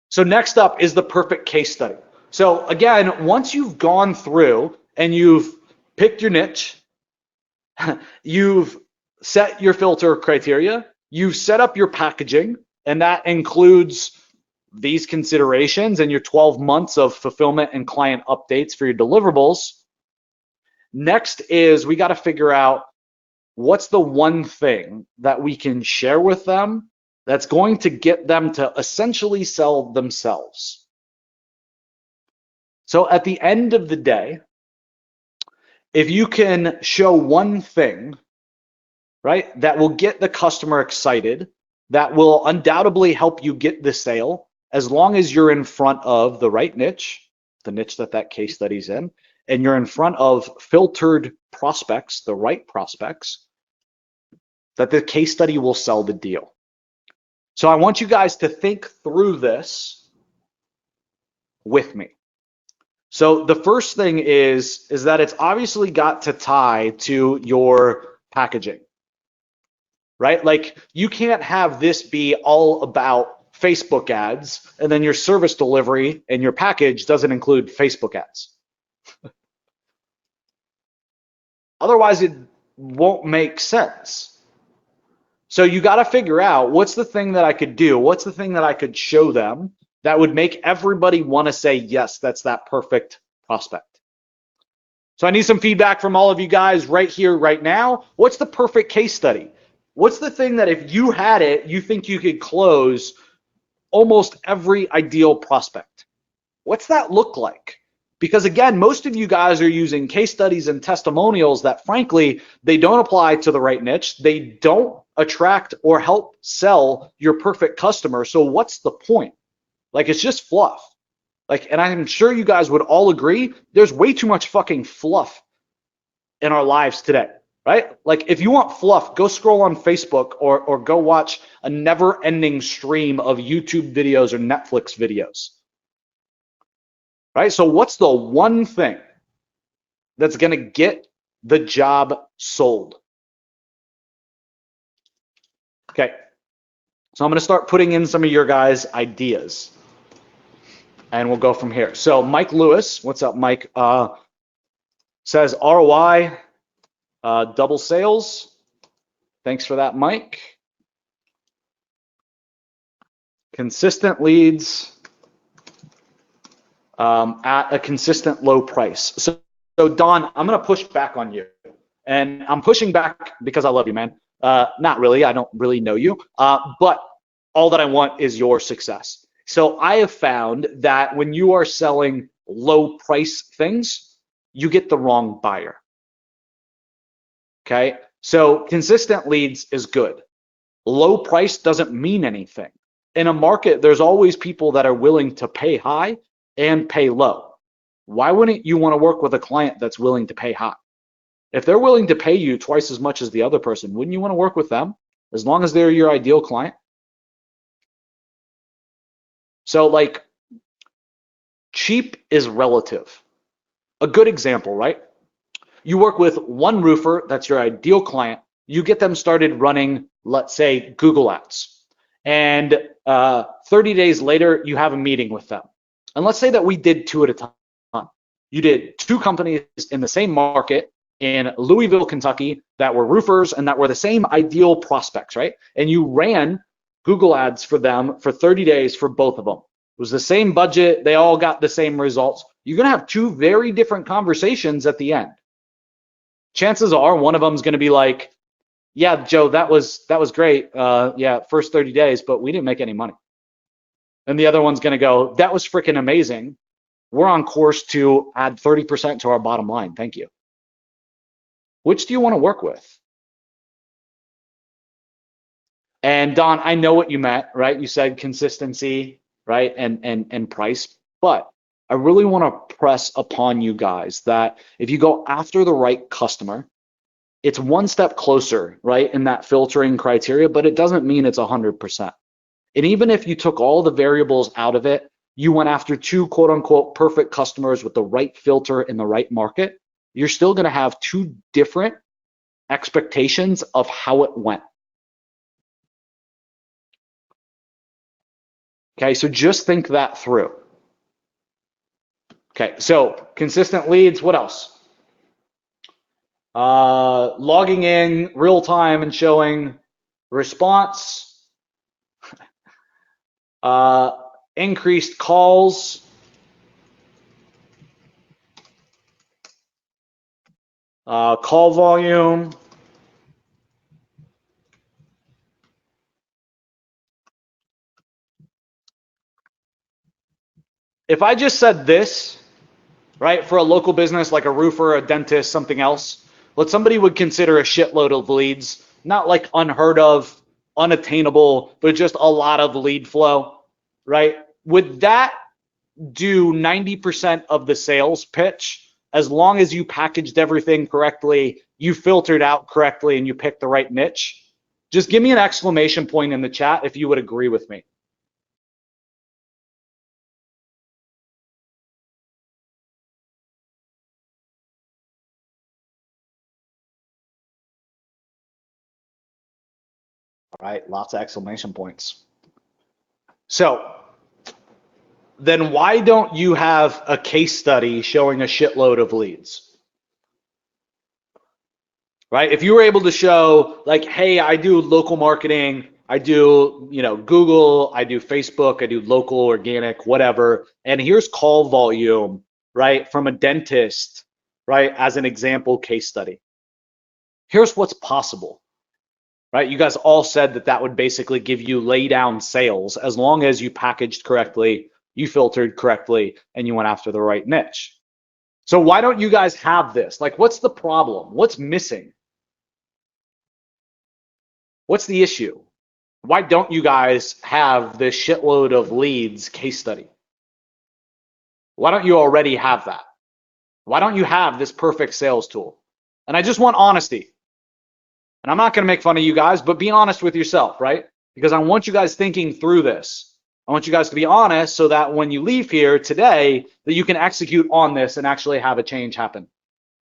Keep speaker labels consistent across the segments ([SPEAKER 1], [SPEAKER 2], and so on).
[SPEAKER 1] So next up is the perfect case study. So again, once you've gone through and you've picked your niche, you've set your filter criteria, you've set up your packaging, and that includes these considerations and your 12 months of fulfillment and client updates for your deliverables. Next is we got to figure out what's the one thing that we can share with them that's going to get them to essentially sell themselves. So at the end of the day, if you can show one thing, right, that will get the customer excited, that will undoubtedly help you get the sale, as long as you're in front of the right niche, the niche that that case study's in, and you're in front of filtered prospects, the right prospects, that the case study will sell the deal. So I want you guys to think through this with me. So the first thing is that it's obviously got to tie to your packaging, right? Like you can't have this be all about Facebook ads and then your service delivery and your package doesn't include Facebook ads. Otherwise, it won't make sense. So you got to figure out what's the thing that I could do, what's the thing that I could show them that would make everybody want to say, yes, that's that perfect prospect. So I need some feedback from all of you guys right here, right now. What's the perfect case study? What's the thing that if you had it, you think you could close almost every ideal prospect? What's that look like? Because again, most of you guys are using case studies and testimonials that frankly, they don't apply to the right niche. They don't attract or help sell your perfect customer. So what's the point? Like it's just fluff. Like, and I'm sure you guys would all agree, there's way too much fucking fluff in our lives today, right? Like if you want fluff, go scroll on Facebook or go watch a never-ending stream of YouTube videos or Netflix videos. Right? So what's the one thing that's going to get the job sold? Okay. So I'm going to start putting in some of your guys' ideas. And we'll go from here. So Mike Lewis, what's up, Mike? Says ROI, double sales. Thanks for that, Mike. Consistent leads at a consistent low price. So Don, I'm going to push back on you. And I'm pushing back because I love you, man. Not really. I don't really know you. But all that I want is your success. So I have found that when you are selling low price things, you get the wrong buyer. Okay. So consistent leads is good. Low price doesn't mean anything. In a market, there's always people that are willing to pay high and pay low. Why wouldn't you want to work with a client that's willing to pay high? If they're willing to pay you twice as much as the other person, wouldn't you want to work with them as long as they're your ideal client? So like cheap is relative. A good example, right? You work with one roofer, that's your ideal client. You get them started running, let's say, Google Ads. And 30 days later, you have a meeting with them. And let's say that we did two at a time. You did two companies in the same market in Louisville, Kentucky, that were roofers and that were the same ideal prospects, right? And you ran Google Ads for them for 30 days for both of them. It was the same budget. They all got the same results. You're going to have two very different conversations at the end. Chances are one of them is going to be like, yeah, Joe, that was great. Yeah, first 30 days, but we didn't make any money. And the other one's going to go, that was freaking amazing. We're on course to add 30% to our bottom line. Thank you. Which do you want to work with? And Don, I know what you meant, right? You said consistency, right? And price, but I really want to press upon you guys that if you go after the right customer, it's one step closer, right, in that filtering criteria, but it doesn't mean it's 100%. And even if you took all the variables out of it, you went after two quote unquote perfect customers with the right filter in the right market, you're still going to have two different expectations of how it went. Okay, so just think that through. Okay, so consistent leads, what else? Logging in real time and showing response, increased calls, call volume, if I just said this, right, for a local business like a roofer, a dentist, something else, what somebody would consider a shitload of leads, not like unheard of, unattainable, but just a lot of lead flow, right? Would that do 90% of the sales pitch as long as you packaged everything correctly, you filtered out correctly, and you picked the right niche? Just give me an exclamation point in the chat if you would agree with me. All right, lots of exclamation points. So then why don't you have a case study showing a shitload of leads? Right? If you were able to show like, hey, I do local marketing, I do, Google, I do Facebook, I do local, organic, whatever, and here's call volume, right, from a dentist, right, as an example case study. Here's what's possible, right? You guys all said that that would basically give you lay down sales as long as you packaged correctly, you filtered correctly, and you went after the right niche. So why don't you guys have this? Like, what's the problem? What's missing? What's the issue? Why don't you guys have this shitload of leads case study? Why don't you already have that? Why don't you have this perfect sales tool? And I just want honesty. And I'm not going to make fun of you guys, but be honest with yourself, right? Because I want you guys thinking through this. I want you guys to be honest so that when you leave here today, that you can execute on this and actually have a change happen.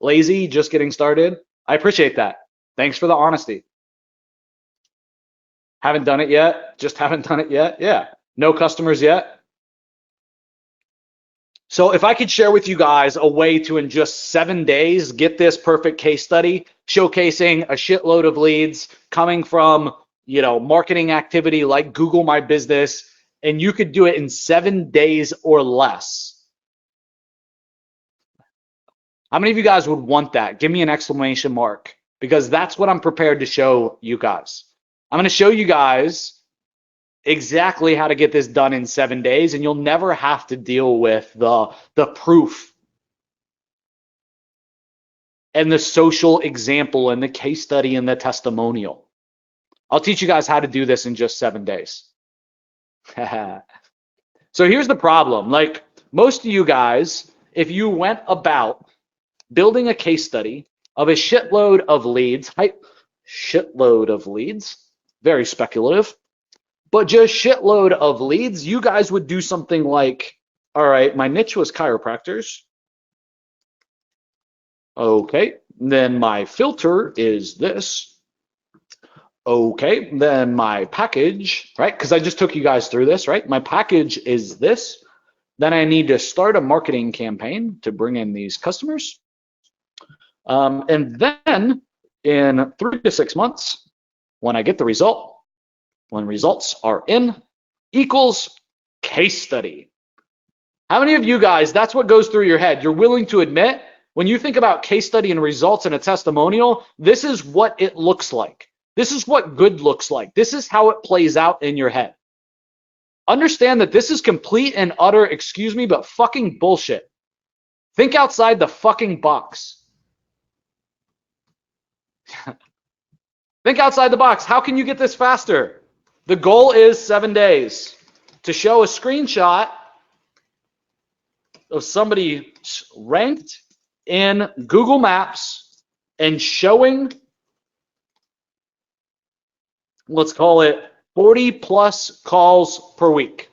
[SPEAKER 1] Lazy, just getting started? I appreciate that. Thanks for the honesty. Haven't done it yet? Just haven't done it yet? Yeah. No customers yet? So if I could share with you guys a way to, in just 7 days, get this perfect case study, showcasing a shitload of leads coming from, marketing activity like Google My Business, and you could do it in 7 days or less. How many of you guys would want that? Give me an exclamation mark, because that's what I'm prepared to show you guys. I'm going to show you guys exactly how to get this done in 7 days, and you'll never have to deal with the proof and the social example and the case study and the testimonial. I'll teach you guys how to do this in just 7 days. So here's the problem. Like, most of you guys, if you went about building a case study of a shitload of leads, very speculative, but just shitload of leads, you guys would do something like, all right, my niche was chiropractors. Okay, then my filter is this. Okay, then my package, right? Because I just took you guys through this, right? My package is this. Then I need to start a marketing campaign to bring in these customers. And then in 3 to 6 months, when I get the result, when results are in, equals case study. How many of you guys, that's what goes through your head? You're willing to admit, when you think about case study and results and a testimonial, this is what it looks like. This is what good looks like. This is how it plays out in your head. Understand that this is complete and utter, excuse me, but fucking bullshit. Think outside the fucking box. Think outside the box. How can you get this faster? The goal is 7 days to show a screenshot of somebody ranked in Google Maps and showing, let's call it 40 plus calls per week.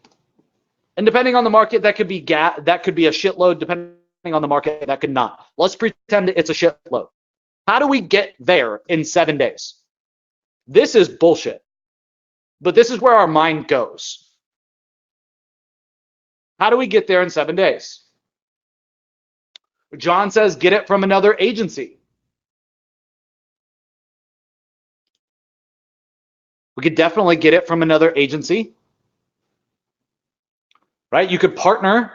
[SPEAKER 1] And depending on the market, that could be a shitload. Depending on the market, that could not. Let's pretend it's a shitload. How do we get there in 7 days? This is bullshit. But this is where our mind goes. How do we get there in 7 days? John says, get it from another agency. We could definitely get it from another agency, right? You could partner.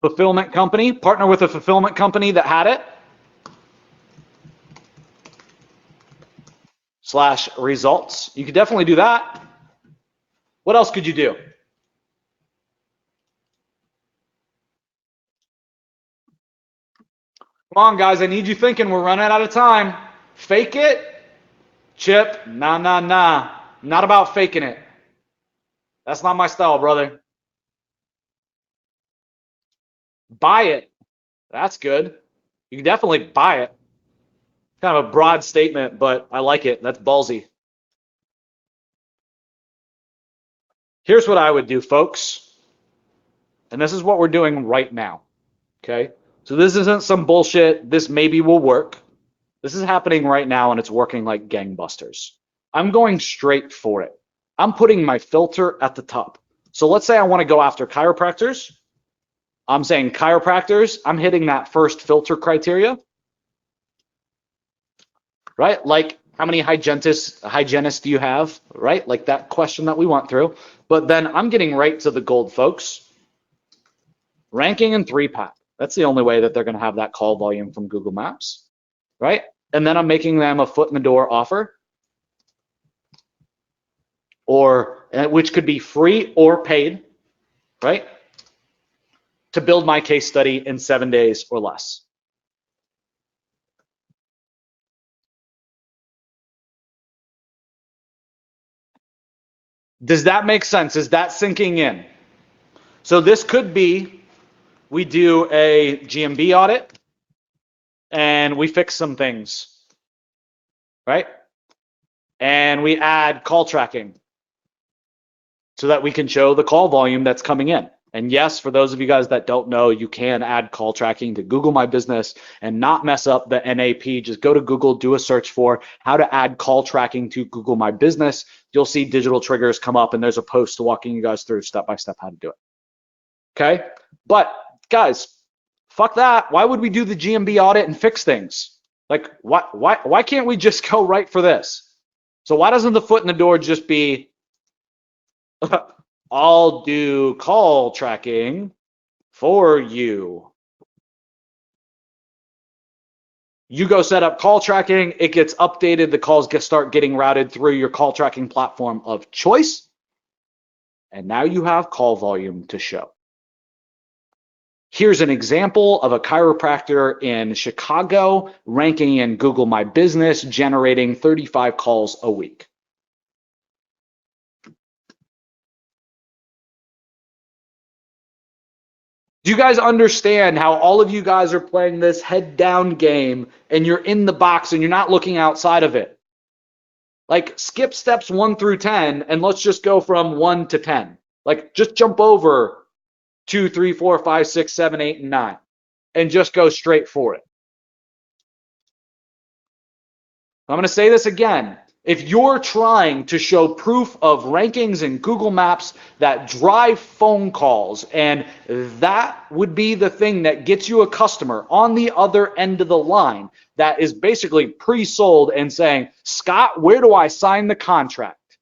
[SPEAKER 1] Fulfillment company, partner with a fulfillment company that had it. / results. You could definitely do that. What else could you do? Come on, guys. I need you thinking. We're running out of time. Fake it. Chip. Nah. Not about faking it. That's not my style, brother. Buy it. That's good. You can definitely buy it. Kind of a broad statement, but I like it. That's ballsy. Here's what I would do, folks. And this is what we're doing right now. Okay? So this isn't some bullshit. This maybe will work. This is happening right now and it's working like gangbusters. I'm going straight for it. I'm putting my filter at the top. So let's say I want to go after chiropractors. I'm saying chiropractors. I'm hitting that first filter criteria. Right? Like how many hygienists do you have? Right? Like that question that we went through. But then I'm getting right to the gold, folks. Ranking in 3-pack. That's the only way that they're going to have that call volume from Google Maps. Right? And then I'm making them a foot in the door offer, or which could be free or paid, right? To build my case study in 7 days or less. Does that make sense? Is that sinking in? So this could be, we do a GMB audit and we fix some things, right? And we add call tracking so that we can show the call volume that's coming in. And yes, for those of you guys that don't know, you can add call tracking to Google My Business and not mess up the NAP. Just go to Google, do a search for how to add call tracking to Google My Business. You'll see digital triggers come up and there's a post walking you guys through step-by-step how to do it. Okay? But guys, fuck that. Why would we do the GMB audit and fix things? Like, why can't we just go right for this? So why doesn't the foot in the door just be, I'll do call tracking for you. You go set up call tracking, it gets updated, the calls start getting routed through your call tracking platform of choice, and now you have call volume to show. Here's an example of a chiropractor in Chicago ranking in Google My Business, generating 35 calls a week. Do you guys understand how all of you guys are playing this head down game and you're in the box and you're not looking outside of it? Like, skip steps 1 through 10 and let's just go from 1 to 10. Like, just jump over 2, 3, 4, 5, 6, 7, 8, and 9 and just go straight for it. I'm going to say this again. If you're trying to show proof of rankings in Google Maps that drive phone calls, and that would be the thing that gets you a customer on the other end of the line that is basically pre-sold and saying, Scott, where do I sign the contract?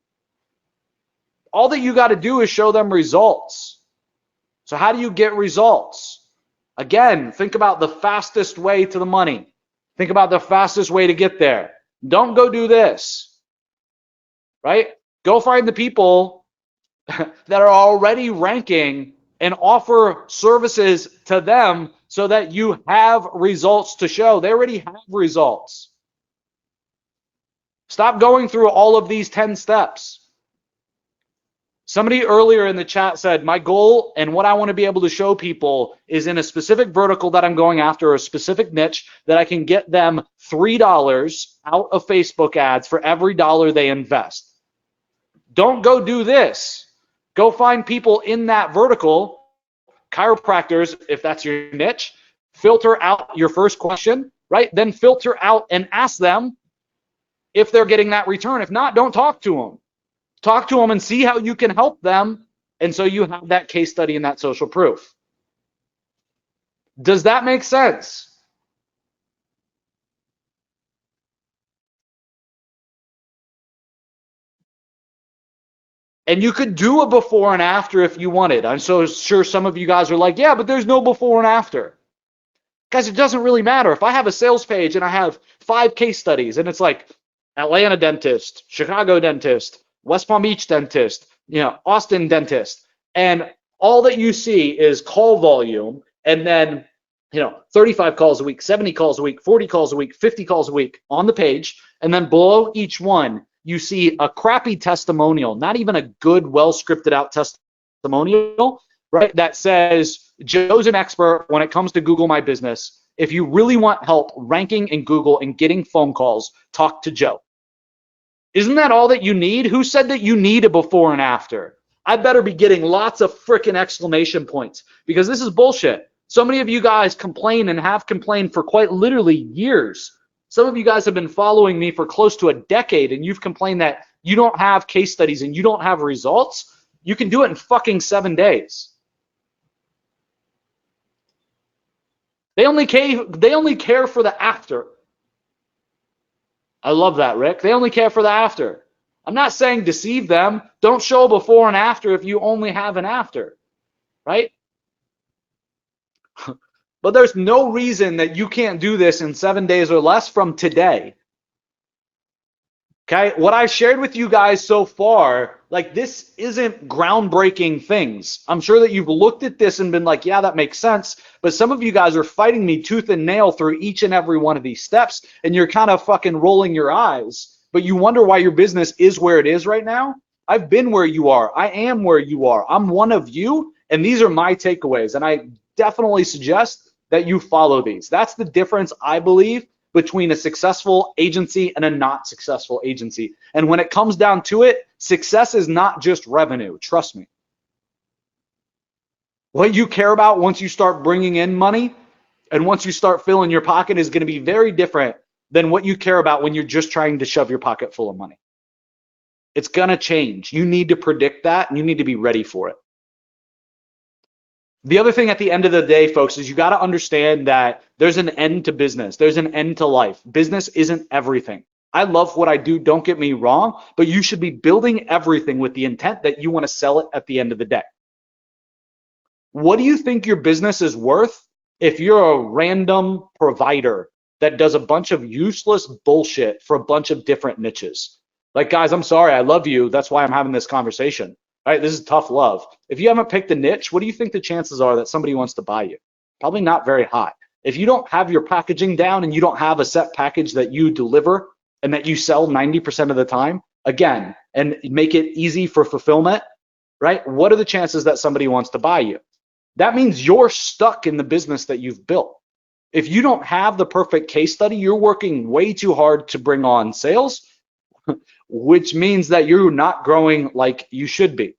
[SPEAKER 1] All that you got to do is show them results. So how do you get results? Again, think about the fastest way to the money. Think about the fastest way to get there. Don't go do this, right? Go find the people that are already ranking and offer services to them so that you have results to show. They already have results. Stop going through all of these 10 steps. Somebody earlier in the chat said, my goal and what I want to be able to show people is in a specific vertical that I'm going after, a specific niche, that I can get them $3 out of Facebook ads for every dollar they invest. Don't go do this. Go find people in that vertical, chiropractors, if that's your niche, filter out your first question, right? Then filter out and ask them if they're getting that return. If not, don't talk to them. Talk to them and see how you can help them. And so you have that case study and that social proof. Does that make sense? And you could do a before and after if you wanted. I'm so sure some of you guys are like, yeah, but there's no before and after. Guys, it doesn't really matter. If I have a sales page and I have 5 case studies and it's like Atlanta dentist, Chicago dentist, West Palm Beach dentist, Austin dentist, and all that you see is call volume and then 35 calls a week, 70 calls a week, 40 calls a week, 50 calls a week on the page, and then below each one you see a crappy testimonial, not even a good, well scripted out testimonial, right? That says, Joe's an expert when it comes to Google My Business. If you really want help ranking in Google and getting phone calls, talk to Joe. Isn't that all that you need? Who said that you need a before and after? I better be getting lots of freaking exclamation points because this is bullshit. So many of you guys complain and have complained for quite literally years. Some of you guys have been following me for close to a decade and you've complained that you don't have case studies and you don't have results. You can do it in fucking 7 days. They only care for the after. I love that, Rick. They only care for the after. I'm not saying deceive them. Don't show a before and after if you only have an after, right? But there's no reason that you can't do this in 7 days or less from today. Okay, what I shared with you guys so far, like this isn't groundbreaking things. I'm sure that you've looked at this and been like, yeah, that makes sense. But some of you guys are fighting me tooth and nail through each and every one of these steps, and you're kind of fucking rolling your eyes. But you wonder why your business is where it is right now. I've been where you are. I am where you are. I'm one of you, and these are my takeaways. And I definitely suggest that you follow these. That's the difference, I believe, between a successful agency and a not successful agency. And when it comes down to it, success is not just revenue. Trust me. What you care about once you start bringing in money and once you start filling your pocket is going to be very different than what you care about when you're just trying to shove your pocket full of money. It's going to change. You need to predict that and you need to be ready for it. The other thing at the end of the day, folks, is you got to understand that there's an end to business. There's an end to life. Business isn't everything. I love what I do, don't get me wrong, but you should be building everything with the intent that you want to sell it at the end of the day. What do you think your business is worth if you're a random provider that does a bunch of useless bullshit for a bunch of different niches? Like, guys, I'm sorry, I love you. That's why I'm having this conversation. Right? This is tough love. If you haven't picked a niche, what do you think the chances are that somebody wants to buy you? Probably not very high. If you don't have your packaging down and you don't have a set package that you deliver and that you sell 90% of the time, again, and make it easy for fulfillment, right? What are the chances that somebody wants to buy you? That means you're stuck in the business that you've built. If you don't have the perfect case study, you're working way too hard to bring on sales, which means that you're not growing like you should be.